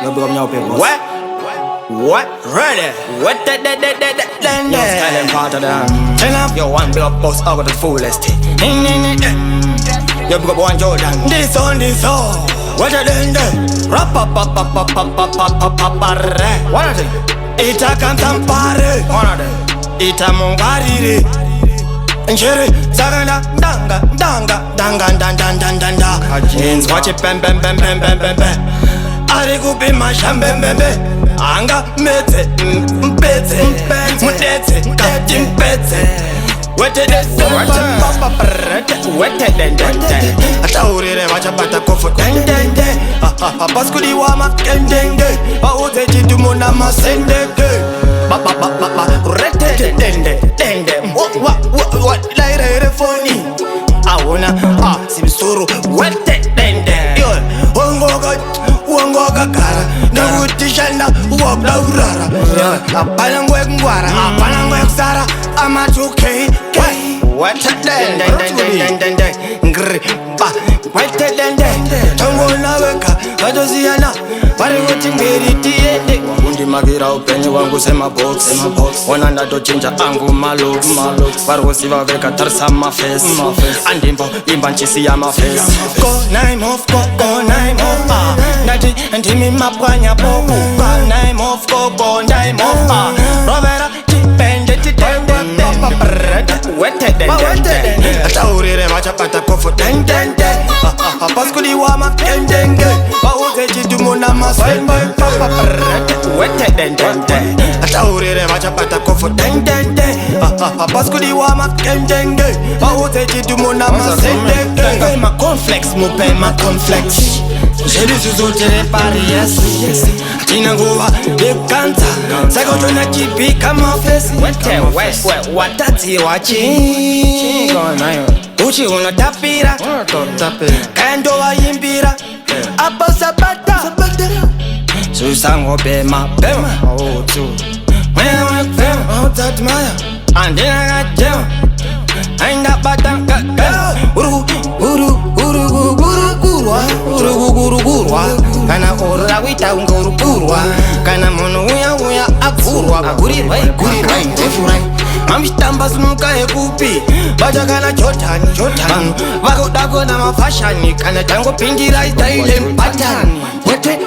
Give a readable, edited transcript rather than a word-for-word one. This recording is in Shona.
Yo, big up now, people. What? Ready? What the Yo, Skyline part of them. Yo, one big up boss out of the fullest. Yo, big up one Jordan. This on. Hwetedende. Rapapapapapapapapapapare. One of them. Ita kantampare. One of them. Ita mungarire. Njere zaganda danga. Jeans watch it bam. Ari kupi mashambembembe. Anga mete mpete mutete kati mpete Hwetedende ataurire vachapata kofo dendende paskuliwa makendenge pauze chidumo na masendenge Hwetedende lairere foni auna simsuru Hwetedende Wangoga kara Nagutishana Wabla urara Apalangwe ngwara Apalangwe ksara Amatuke Hwetedende Ngri Hwetedende Tango na weka Kadoziyana Pari ngeri tiende Wakundi magira upenye wangu sema box Wananda do chinja angu malux Pari siva weka tarsa ma face Andimbo imba nchisi ya ma face Go name off Nati ndimi mapwanya poku Go name off Rovera tipende Hwetedende ataurire vachapata kofo dendende paskuliwa makendenge pauze chidumo na masende Hwetedende ataurire vachapata kofo dendende paskuliwa makendenge pauze chidumo na masende ma conflex Jeli suzotere pari yes Tina nguva dekanta Sako tuna kipi kama fesi Watati wachi Uchi unatapira Kando wa imbira Apo sabata Susango bema Mwewe fema Otatmaya Andina gajema Ainda batanga Urugurugurwa Kana orura wita ungurugurwa Kana mono uya agurwa Agurirwa Tefurai Mamistamba sumuka ekupi Baja kana chotani Wako dako na mafashani Kana tango pingira itaile mpatani Hwetedende